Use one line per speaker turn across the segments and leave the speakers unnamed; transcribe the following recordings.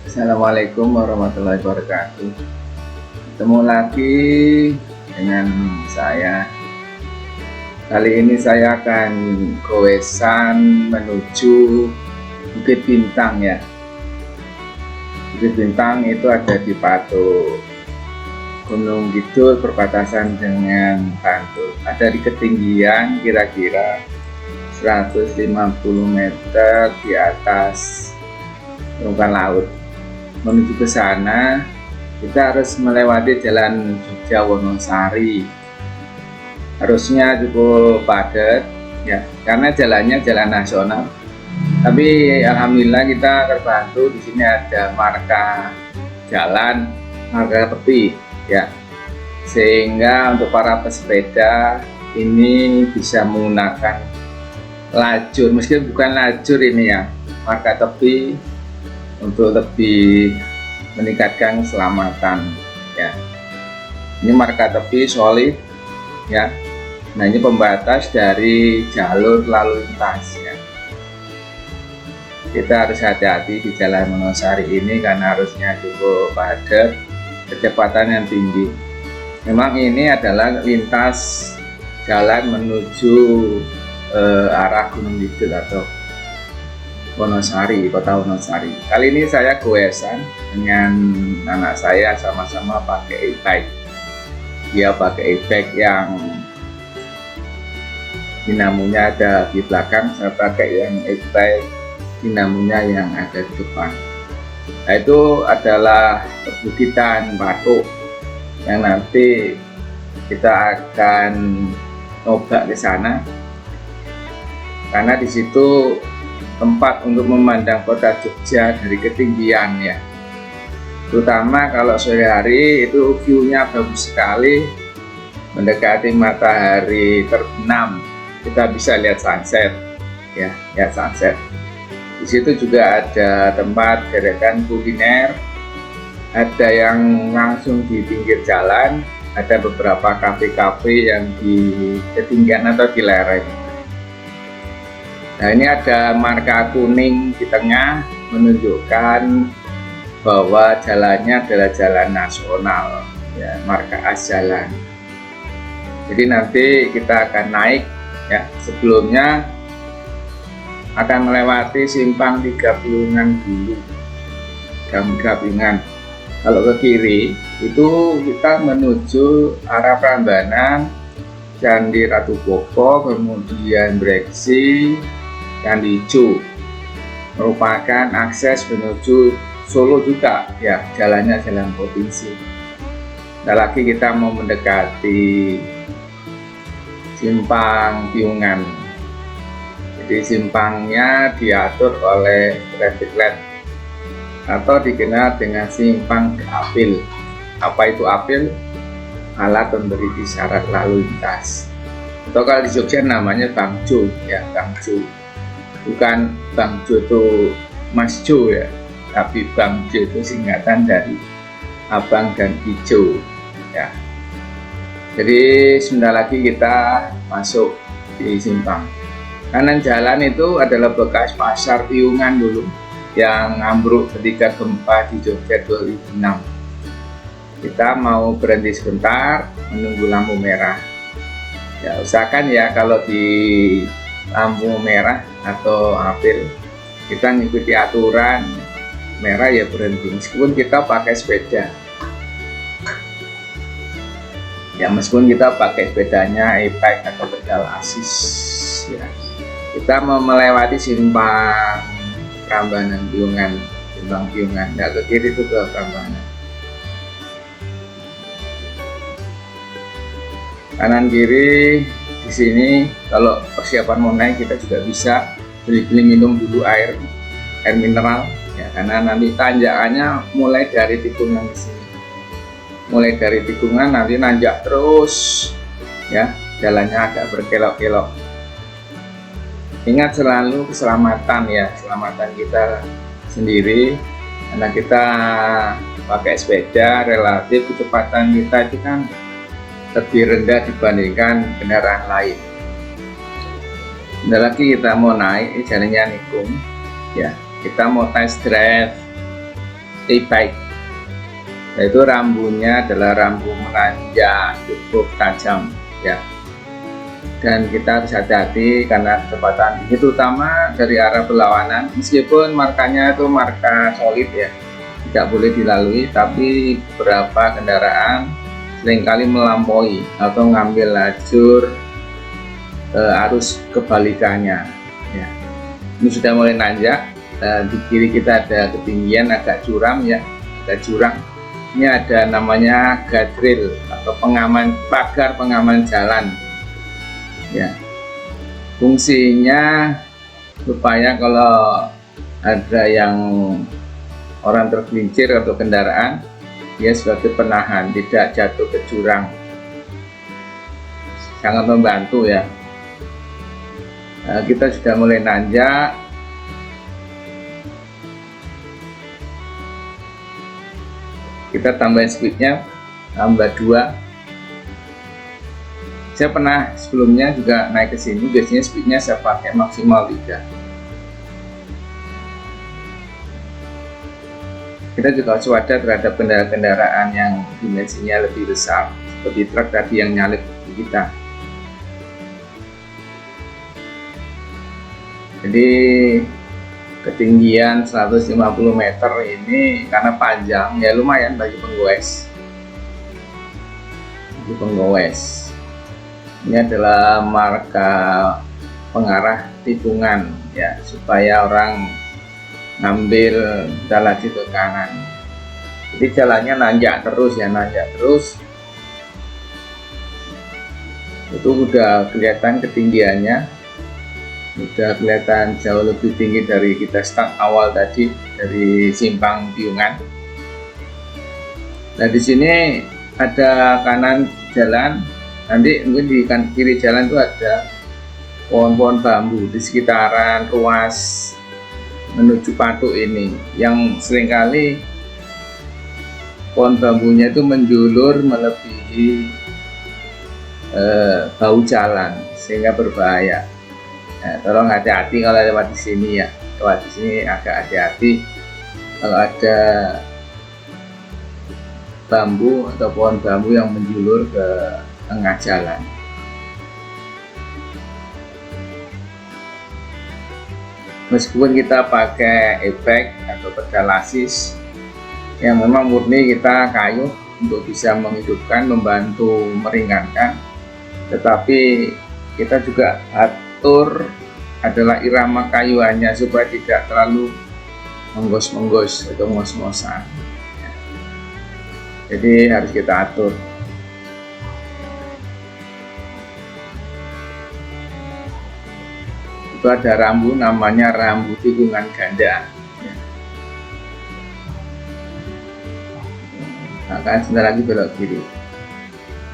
Assalamualaikum warahmatullahi wabarakatuh. Ketemu lagi dengan saya. Kali ini saya akan goesan menuju Bukit Bintang ya. Bukit Bintang itu ada di Patu, Gunung Kidul perbatasan dengan Bantul. Ada di ketinggian kira-kira 150 meter di atas permukaan laut. Menuju ke sana kita harus melewati jalan Jogja Wonosari. Harusnya cukup padat ya, karena jalannya jalan nasional. Tapi alhamdulillah kita terbantu, di sini ada marka jalan, marka tepi ya. Sehingga untuk para pesepeda ini bisa menggunakan lajur, meski bukan lajur ini ya, marka tepi untuk lebih meningkatkan keselamatan ya. Ini marka tepi solid ya. Nah, ini pembatas dari jalur lalu lintas ya. Kita harus hati-hati di jalan Wonosari ini karena arusnya cukup padat, kecepatan yang tinggi. Memang ini adalah lintas jalan menuju arah Gunung Kidul atau Wonosari, kota Wonosari. Kali ini saya goesan dengan anak saya, sama-sama pakai e-bike. Dia pakai e-bike yang dinamonya ada di belakang, saya pakai yang e-bike dinamonya yang ada di depan. Nah, itu adalah perbukitan Patu yang nanti kita akan coba ke sana karena di situ tempat untuk memandang kota Jogja dari ketinggian ya. Terutama kalau sore hari itu view-nya bagus sekali, mendekati matahari terbenam. Kita bisa lihat sunset ya, lihat sunset. Di situ juga ada tempat gerakan kuliner, ada yang langsung di pinggir jalan, ada beberapa kafe-kafe yang di ketinggian atau di lereng. Nah, ini ada marka kuning di tengah menunjukkan bahwa jalannya adalah jalan nasional ya, marka as jalan. Jadi nanti kita akan naik ya, sebelumnya akan melewati simpang 3 Piungan dulu, Tiga Piungan. Kalau ke kiri itu kita menuju arah Prambanan, Candi Ratu Boko, kemudian Breksi, Candi Ijo, merupakan akses menuju Solo juga ya, jalannya jalan provinsi. Nah, lagi kita mau mendekati simpang Piungan. Jadi simpangnya diatur oleh traffic light atau dikenal dengan simpang apil. Apa itu apil? Alat pemberi isyarat lalu lintas. Atau kalau di Jogja namanya bangjo ya, bangjo. Bukan bangjo itu Mas Jo ya, tapi bangjo itu singkatan dari abang dan hijau ya. Jadi sebentar lagi kita masuk di simpang. Kanan jalan itu adalah bekas pasar Piungan dulu yang ambruk ketika gempa di Jogja 2006. Kita mau berhenti sebentar menunggu lampu merah. Ya, usahakan ya kalau di lampu merah atau apel kita ngikuti aturan, merah ya berhenti meskipun kita pakai sepeda. Ya, meskipun kita pakai sepedanya e-bike atau pedal asis ya. Kita mau melewati simpang Prambanan Piungan, simpang Piungan. Nah, ke kiri itu ke Prambanan. Kanan kiri di sini kalau persiapan mau naik kita juga bisa beli minum dulu air mineral ya, karena nanti tanjakannya mulai dari tikungan di sini. Mulai dari tikungan nanti nanjak terus ya, jalannya agak berkelok-kelok. Ingat selalu keselamatan ya, keselamatan kita sendiri, karena kita pakai sepeda relatif kecepatan kita itu kan lebih rendah dibandingkan kendaraan lain. Bentar lagi kita mau naik, jalannya nikung ya, kita mau test drive e-bike, yaitu rambunya adalah rambu menanjak cukup tajam ya, dan kita harus hati-hati karena kecepatan tinggi terutama dari arah berlawanan. Meskipun markanya itu marka solid ya, tidak boleh dilalui, tapi beberapa kendaraan seringkali melampaui atau ngambil lajur arus kebalikannya ya. Ini sudah mulai nanjak, di kiri kita ada ketinggian agak curam ya, agak jurang. Ini ada namanya guardrail atau pagar pengaman jalan ya. Fungsinya supaya kalau ada yang orang tergelincir atau kendaraan, dia sebagai penahan, tidak jatuh ke jurang. Sangat membantu ya. Nah, kita sudah mulai nanjak. Kita tambahin speednya, tambah 2. Saya pernah sebelumnya juga naik ke sini, biasanya speednya saya pakai maksimal 3. Kita juga waspada terhadap kendaraan-kendaraan yang dimensinya lebih besar, seperti truk tadi yang nyalip kita. Jadi ketinggian 150 meter ini karena panjang ya lumayan bagi penggoes. Ini adalah marka pengarah tikungan ya, supaya orang ngambil lagi ke kanan. Jadi jalannya nanjak terus ya, itu udah kelihatan ketinggiannya, udah kelihatan jauh lebih tinggi dari kita start awal tadi dari simpang Piungan. Nah di sini ada kanan jalan, nanti mungkin di kiri jalan itu ada pohon-pohon bambu di sekitaran ruas menuju Patuk ini, yang seringkali pohon bambunya itu menjulur melebihi bau jalan sehingga berbahaya. Nah, tolong hati-hati kalau lewat di sini ya, lewat di sini agak hati-hati kalau ada bambu atau pohon bambu yang menjulur ke tengah jalan. Meskipun kita pakai e-bike atau pedal assist yang memang murni kita kayu untuk bisa menghidupkan, membantu meringankan, tetapi kita juga atur adalah irama kayuannya supaya tidak terlalu menggos-menggos atau ngos-ngosan. Jadi harus kita atur. Itu ada rambu namanya rambu tikungan ganda. Nah, kan sebentar lagi belok kiri.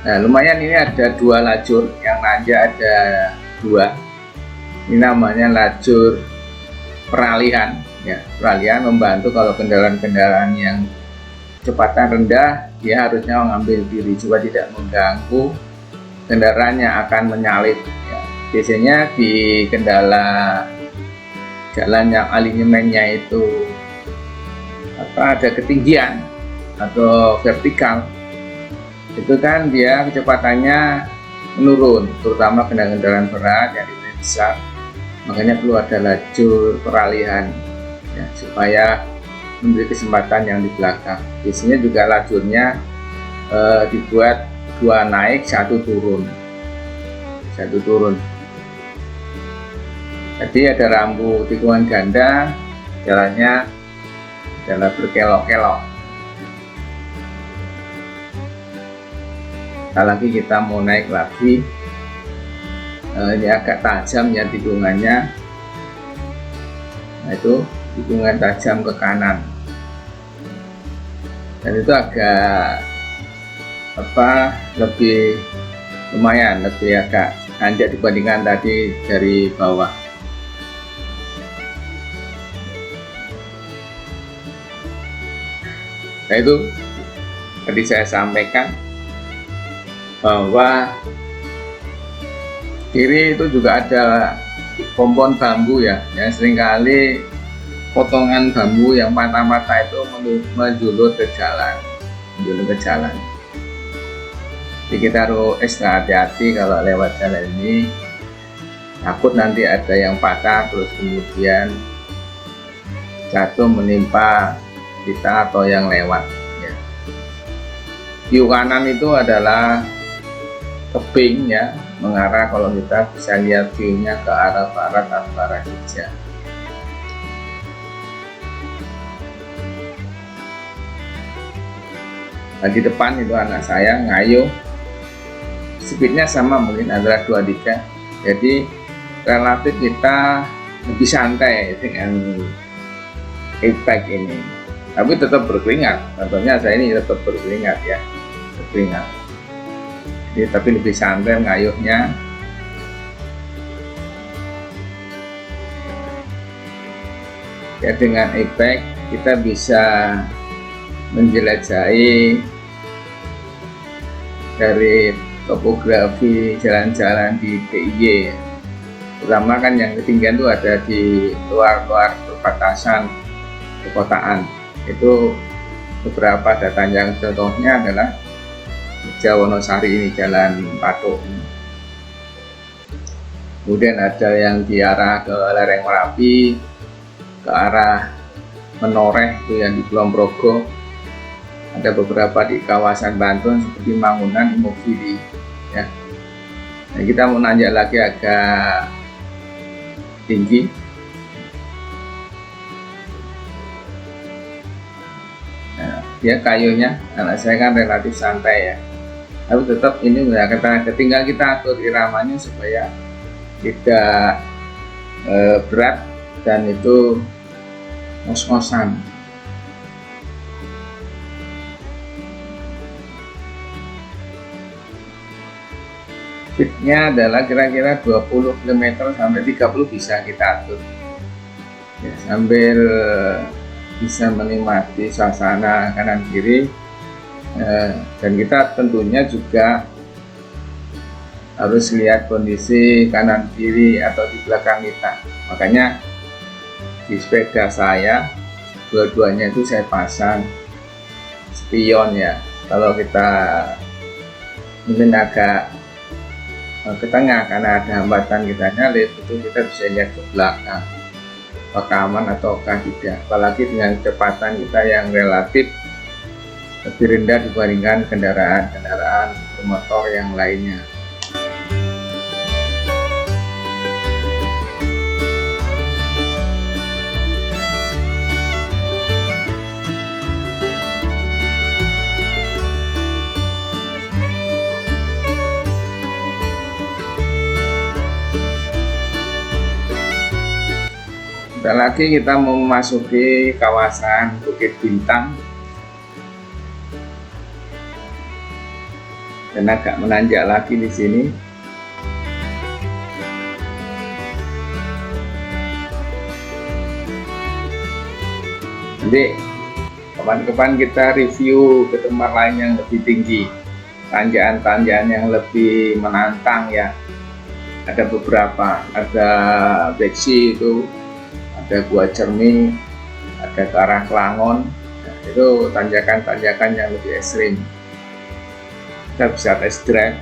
Nah lumayan, ini ada 2 lajur, yang nanjak ada 2. Ini namanya lajur peralihan ya, peralihan membantu kalau kendaraan-kendaraan yang kecepatan rendah dia harusnya mengambil kiri supaya tidak mengganggu kendaraan yang akan menyalip ya. Biasanya di kendala jalan yang alinyemennya itu ada ketinggian atau vertikal, itu kan dia kecepatannya menurun, terutama kendaraan berat yang dimensi besar. Makanya perlu ada lajur peralihan ya, supaya memberi kesempatan yang di belakang. Biasanya juga lajurnya dibuat 2 naik 1 turun. Jadi ada rambu tikungan ganda, jalannya adalah berkelok-kelok. Sekali lagi kita mau naik lagi, ini agak tajam ya tikungannya. Nah itu tikungan tajam ke kanan, dan itu agak lebih lumayan, lebih agak nanjak dibandingkan tadi dari bawah. Nah itu tadi saya sampaikan bahwa kiri itu juga ada pohon bambu ya, yang seringkali potongan bambu yang patah-patah itu menjulur ke jalan, jadi kita harus ekstra hati-hati kalau lewat jalan ini, takut nanti ada yang patah terus kemudian jatuh menimpa kita atau yang lewat ya. View kanan itu adalah tebing ya, mengarah, kalau kita bisa lihat view-nya ke arah barat atau ke arah Jogja. Nah, di depan itu anak saya ngayuh, speednya sama mungkin antara 23, jadi relatif kita lebih santai dengan e-bike ini, tapi tetap berkeringat. Contohnya saya ini tetap berkeringat ya, jadi tapi lebih santai ngayuhnya. Ya, dengan e-bike kita bisa menjelajahi dari topografi jalan-jalan di DIY, terutama kan yang ketinggian itu ada di luar perbatasan perkotaan. Itu beberapa data yang contohnya adalah Wonosari ini, Jalan Patok. Kemudian ada yang di arah ke lereng Merapi, ke arah Menoreh itu yang di Kulon Progo. Ada beberapa di kawasan Banten seperti Mangunan, Imogiri ya. Nah, kita mau nanjak lagi agak tinggi. Nah, dia kayunya anak saya kan relatif santai ya, tapi tetap ini tinggal kita atur iramanya supaya tidak berat dan itu ngos-ngosan. Speednya adalah kira-kira 20 km sampai 30 bisa kita atur ya, sambil bisa menikmati suasana kanan kiri, dan kita tentunya juga harus lihat kondisi kanan kiri atau di belakang kita. Makanya di sepeda saya dua-duanya itu saya pasang spion ya, kalau kita mungkin agak ke tengah karena ada hambatan kita nyalip, itu kita bisa lihat ke belakang apakah aman ataukah tidak, apalagi dengan kecepatan kita yang relatif lebih rendah dibandingkan kendaraan bermotor yang lainnya. Sebentar lagi kita mau memasuki kawasan Bukit Bintang dan agak menanjak lagi di sini. Nanti kapan-kapan kita review ke tempat lain yang lebih tinggi, tanjakan-tanjakan yang lebih menantang ya. Ada beberapa, ada Beksi itu, ada Gua Cermi, ada ke arah Klangon. Nah, itu tanjakan-tanjakan yang lebih ekstrim. Kita bisa test drive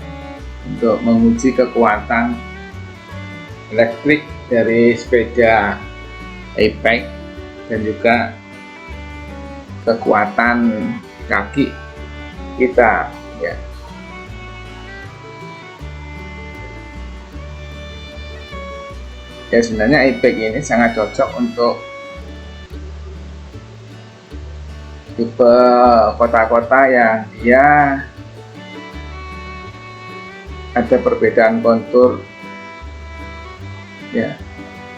untuk menguji kekuatan elektrik dari sepeda e-bike dan juga kekuatan kaki kita ya. Ya, sebenarnya e-bike ini sangat cocok untuk tipe kota-kota yang dia ada perbedaan kontur ya,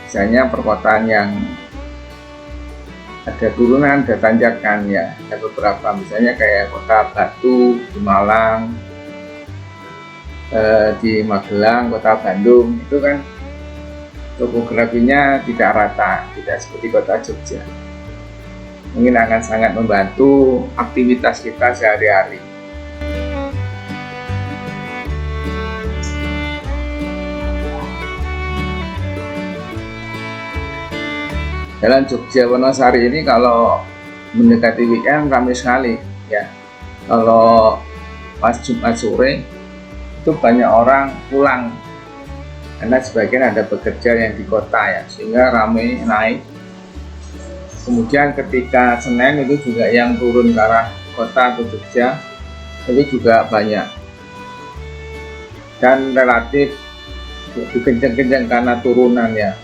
misalnya perkotaan yang ada turunan, ada tanjakan ya, ada beberapa misalnya kayak kota Batu di Malang, di Magelang, kota Bandung, itu kan topografinya tidak rata, tidak seperti kota Jogja. Mungkin akan sangat membantu aktivitas kita sehari-hari. Jalan Jogja Wonosari ini kalau mendekati weekend ramai sekali ya. Kalau pas Jumat sore itu banyak orang pulang karena sebagian ada bekerja yang di kota ya, sehingga ramai naik. Kemudian ketika Senin itu juga yang turun ke arah kota atau Jogja itu juga banyak dan relatif lebih kencang-kencang karena turunan ya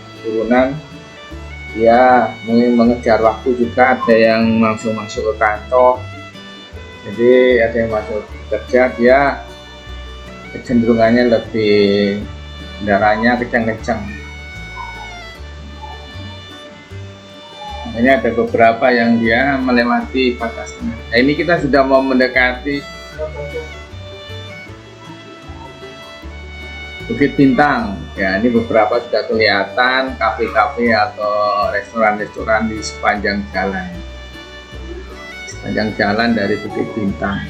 mengejar waktu juga. Ada yang langsung masuk ke kantor, jadi ada yang masuk kerja, dia kecenderungannya lebih kendaraannya kencang-kencang. Ini ada beberapa yang dia melewati batasnya. Nah, ini kita sudah mau mendekati Bukit Bintang ya. Ini beberapa sudah kelihatan kafe-kafe atau restoran-restoran di sepanjang jalan dari Bukit Bintang.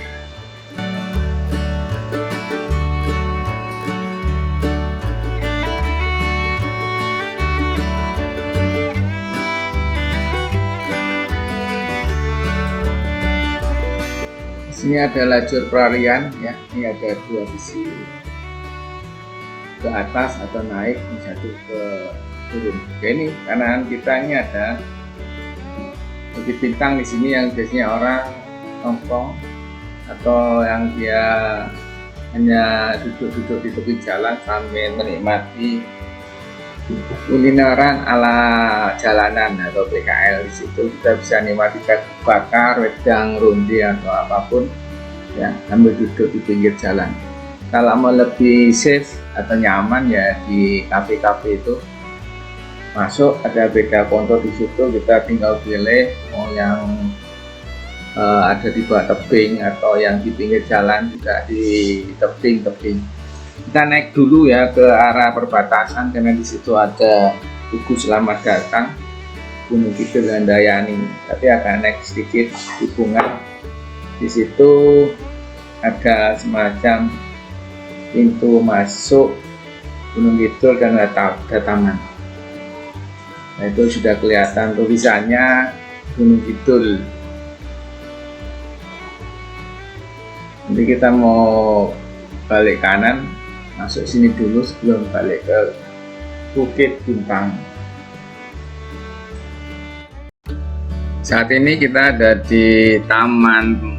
Ini ada lajur pelarian ya, ini ada dua di sini, ke atas atau naik, ini satu ke turun. Oke, ini kanan kita ini ada Bukit Bintang di sini yang biasanya orang nongkrong atau yang dia hanya duduk-duduk di tepi jalan sambil menikmati kulineran ala jalanan atau PKL. Di situ kita bisa nikmati jagung bakar, wedang, ronde atau apapun ya, sambil duduk di pinggir jalan. Kalau mau lebih safe atau nyaman ya di kafe-kafe itu masuk, ada beda kontor di situ, kita tinggal pilih mau yang ada di bawah tebing atau yang di pinggir jalan juga di tebing. Kita naik dulu ya ke arah perbatasan karena di situ ada Tugu Selamat Datang, Gunung Kidul Handayani. Tapi agak naik sedikit hubungan. Di situ ada semacam pintu masuk Gunung Kidul dan ada taman. Nah, itu sudah kelihatan tulisannya Gunung Kidul. Nanti kita mau balik kanan, masuk sini dulu sebelum balik ke Bukit Bintang. Saat ini kita ada di Taman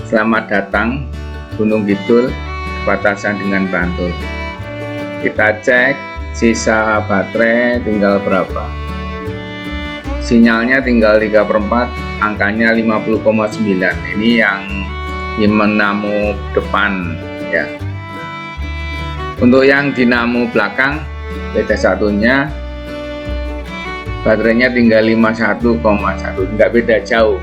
Selamat Datang Gunung Kidul, batasan dengan Bantul. Kita cek sisa baterai tinggal berapa. Sinyalnya tinggal 3/4, angkanya 50,9. Ini yang dinamo depan ya. Untuk yang dinamo belakang beda satunya, baterainya tinggal 51,1, nggak beda jauh,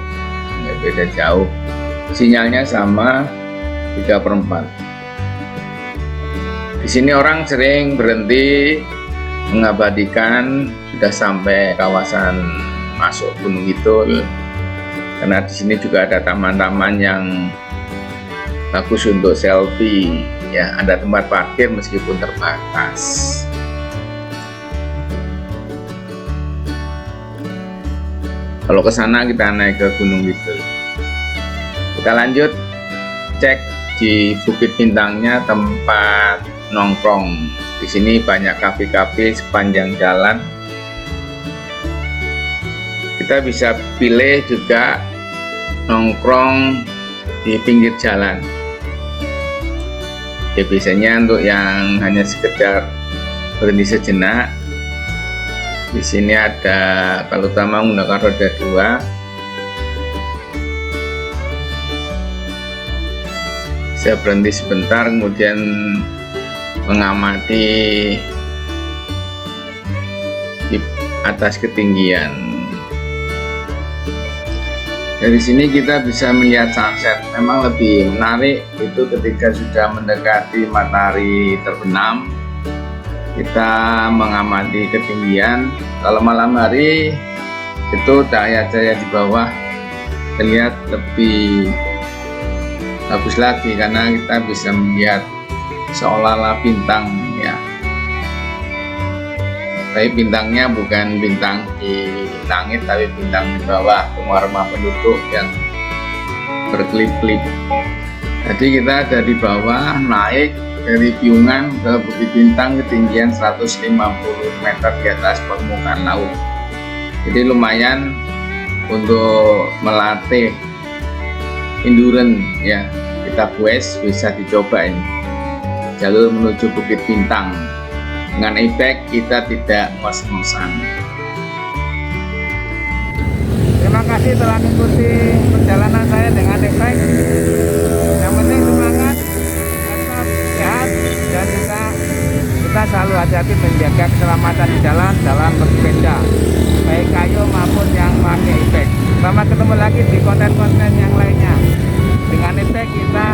sinyalnya sama 3/4. Di sini orang sering berhenti mengabadikan sudah sampai kawasan masuk Gunung Kidul, karena di sini juga ada taman-taman yang bagus untuk selfie ya, ada tempat parkir meskipun terbatas. Kalau ke sana kita naik ke Gunung Kidul. Kita lanjut cek di Bukit Bintangnya tempat nongkrong. Di sini banyak kafe-kafe sepanjang jalan. Kita bisa pilih juga nongkrong di pinggir jalan. Ya, biasanya untuk yang hanya sekedar berhenti sejenak, di sini ada, kalau utama menggunakan roda 2, saya berhenti sebentar kemudian mengamati di atas ketinggian. Dari sini kita bisa melihat sunset. Memang lebih menarik itu ketika sudah mendekati matahari terbenam, kita mengamati ketinggian. Kalau malam hari itu cahaya-cahaya di bawah terlihat lebih bagus lagi karena kita bisa melihat seolah-olah bintang ya. Tapi bintangnya bukan bintang di langit, tapi bintang di bawah, rumah-rumah penduduk yang berkelip-kelip. Jadi kita ada di bawah, naik dari Piungan ke Bukit Bintang ketinggian 150 meter di atas permukaan laut. Jadi lumayan untuk melatih endurance ya. Kita bisa dicoba ini jalur menuju Bukit Bintang. Dengan e-bike kita tidak ngos-ngosan.
Terima kasih telah mengikuti perjalanan saya dengan e-bike. Yang penting semangat, tetap sehat, dan kita selalu hati-hati menjaga keselamatan di jalan dalam bersepeda, baik kayu maupun yang pakai e-bike. Selamat ketemu lagi di konten-konten yang lainnya. Dengan e-bike kita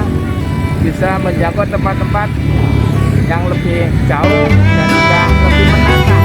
bisa menjangkau tempat-tempat yang lebih jauh dan juga lebih menantang.